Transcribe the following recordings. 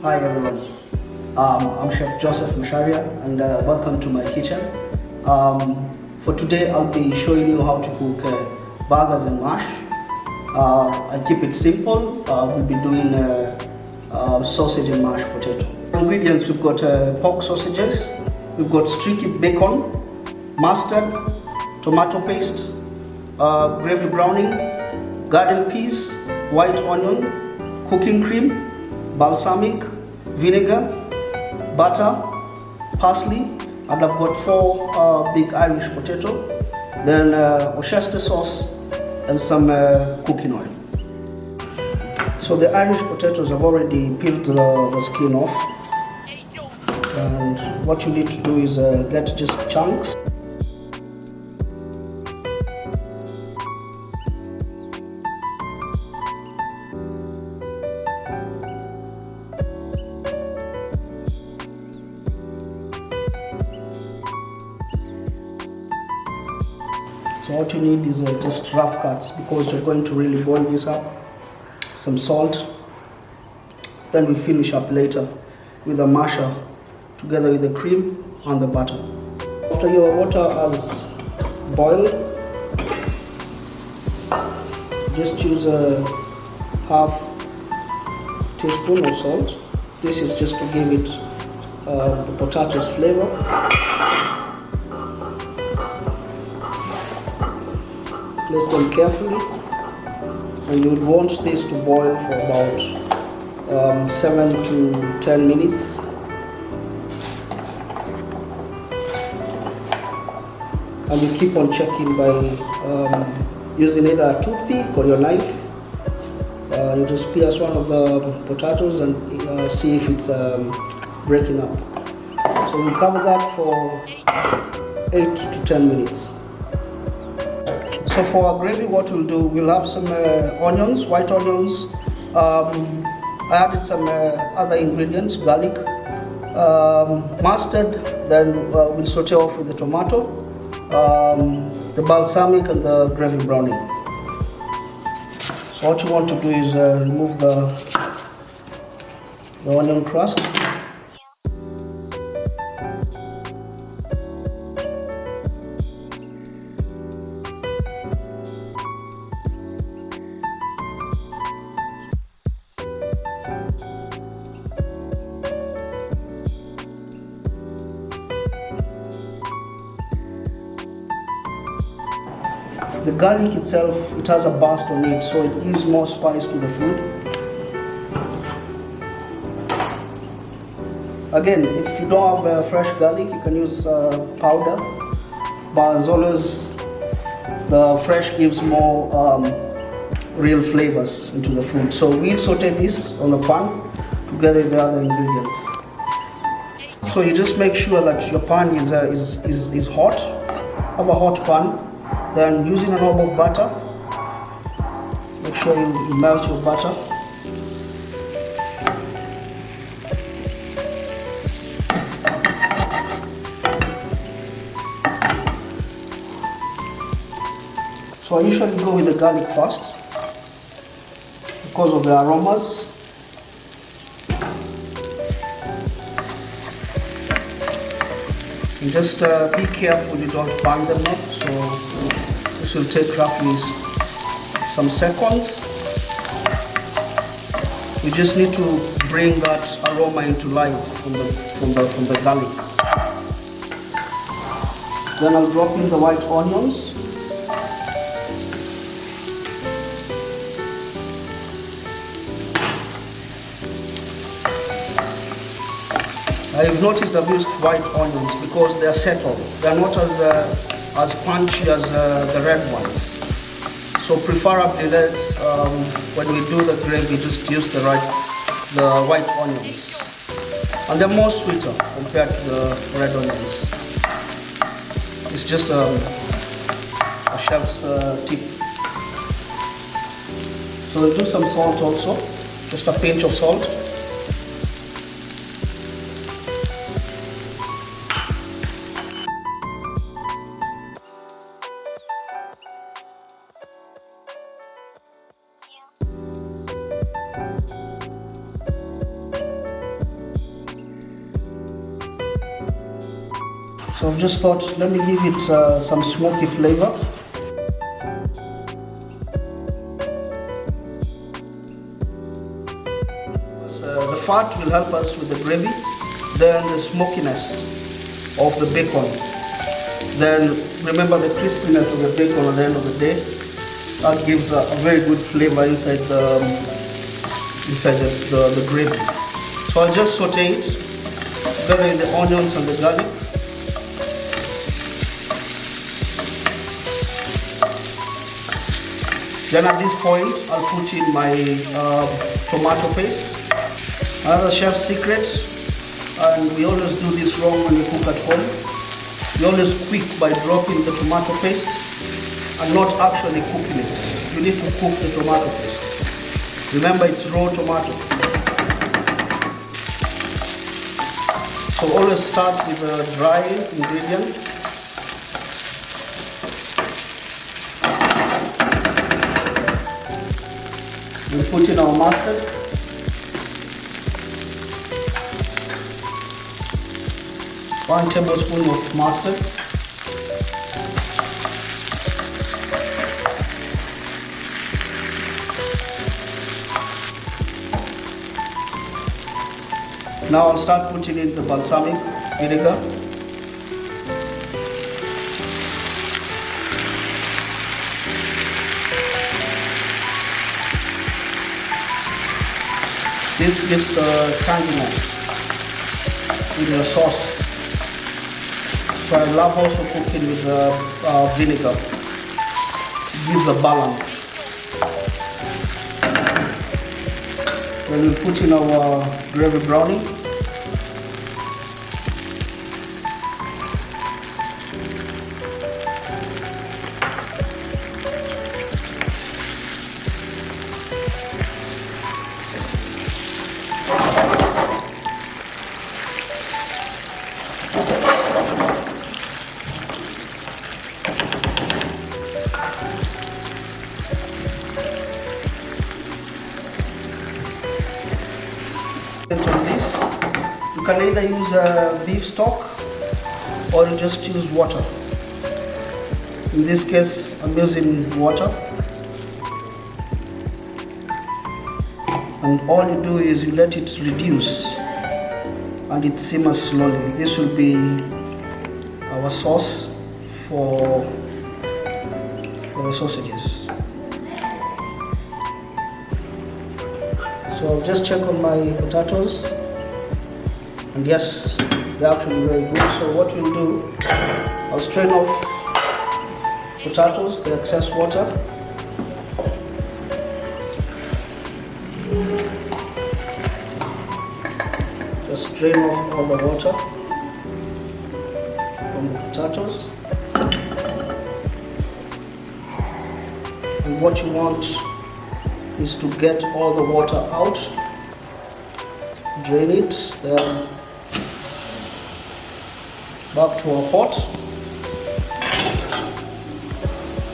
Hi everyone, I'm Chef Joseph Macharia and welcome to my kitchen. For today I'll be showing you how to cook burgers and mash. I keep it simple. We'll be doing sausage and mashed potato. Ingredients: we've got pork sausages, we've got streaky bacon, mustard, tomato paste, gravy browning, garden peas, white onion, cooking cream, balsamic, vinegar, butter, parsley, and I've got 4 big Irish potato, then Worcester sauce and some cooking oil. So the Irish potatoes, I've already peeled the skin off, and what you need to do is get just chunks. So what you need is just rough cuts, because we're going to really boil this up. Some salt. Then we finish up later with a masher together with the cream and the butter. After your water has boiled, just use a half teaspoon of salt. This is just to give it the potatoes flavor. Place them carefully, and you would want this to boil for about 7 to 10 minutes. And you keep on checking by using either a toothpick or your knife. You just pierce one of the potatoes and see if it's breaking up. So we'll cover that for 8 to 10 minutes. So for our gravy, what we'll do, we'll have some onions, white onions. I added some other ingredients, garlic, mustard. Then we'll saute off with the tomato, the balsamic, and the gravy browning. So what you want to do is remove the onion crust. The garlic itself, it has a burst on it, so it gives more spice to the food. Again, if you don't have fresh garlic, you can use powder, but as always, the fresh gives more real flavors into the food. So we'll saute this on the pan together with the other ingredients. So you just make sure that your pan is hot. Have a hot pan. Then using a knob of butter, make sure you melt your butter. So I usually go with the garlic first because of the aromas. And just be careful you don't burn them up. So this will take roughly some seconds. You just need to bring that aroma into life from the garlic. Then I'll drop in the white onions. I've noticed I've used white onions because they're settled. They're not as punchy as the red ones. So preferably when we do the gravy, just use the white onions. And they're more sweeter compared to the red onions. It's just a chef's tip. So we'll do some salt also, just a pinch of salt. So I've just thought, let me give it some smoky flavor. The fat will help us with the gravy, then the smokiness of the bacon. Then remember the crispiness of the bacon at the end of the day. That gives a very good flavor inside the gravy. So I'll just saute it together in the onions and the garlic. Then at this point, I'll put in my tomato paste. Another chef's secret, and we always do this wrong when we cook at home. We always quick by dropping the tomato paste and not actually cooking it. You need to cook the tomato paste. Remember, it's raw tomato. So always start with the dry ingredients. We put in our mustard. One tablespoon of mustard. Now I'll start putting in the balsamic vinegar. This gives the tanginess in the sauce. So I love also cooking with vinegar. It gives a balance. Then we put in our gravy brownie. On this, you can either use beef stock or you just use water. In this case, I'm using water. And all you do is you let it reduce and it simmers slowly. This will be our sauce for the sausages. So I'll just check on my potatoes, and yes, they're actually very good. So what we'll do, I'll strain off potatoes, the excess water. Just drain off all the water from the potatoes. And what you want is to get all the water out, drain it, then back to our pot.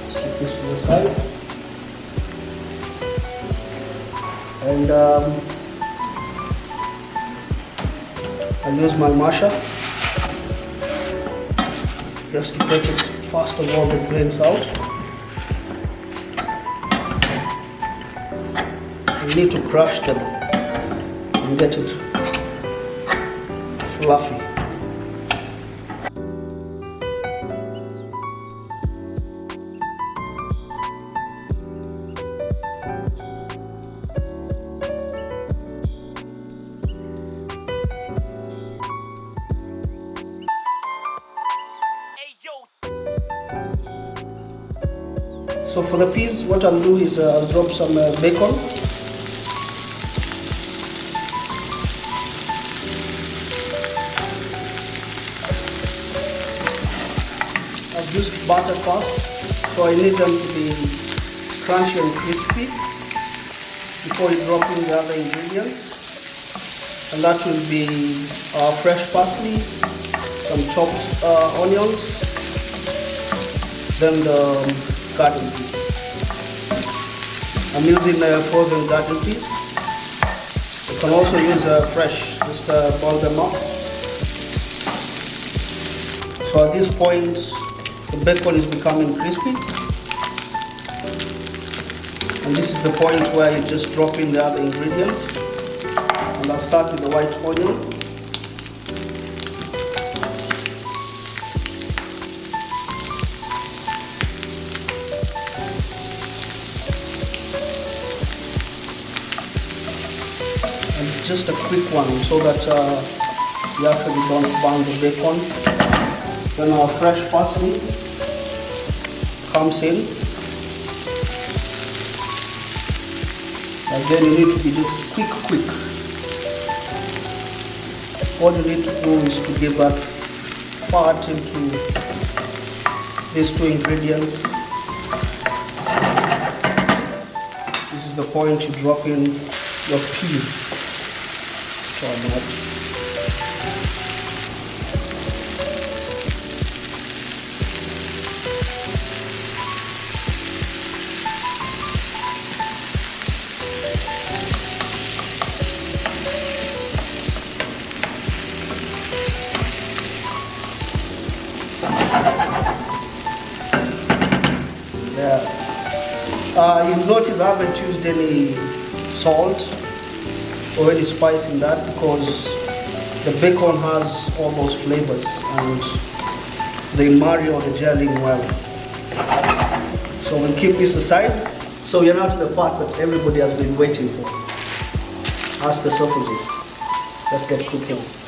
Stick this to the side, and I'll use my masher just to get it fast of all the grains out. You need to crush them and get it fluffy. So for the peas, what I'll do is I'll drop some bacon. I've used butter first, so I need them to be crunchy and crispy before you drop in the other ingredients. And that will be fresh parsley, some chopped onions, then the garden peas. I'm using frozen garden peas. You can also use fresh, just boil them up. So at this point, the bacon is becoming crispy. And this is the point where you just drop in the other ingredients. And I'll start with the white onion. And just a quick one so that you actually don't burn the bacon. Then our fresh parsley comes in. Again, you need to be just quick. All you need to do is to give that fat into these two ingredients. This is the point you drop in your peas. You'll notice I haven't used any salt or any spice in that because the bacon has all those flavors and they marry or they gel in well. So we'll keep this aside. So we're now to the part that everybody has been waiting for. That's the sausages. Let's get cooking.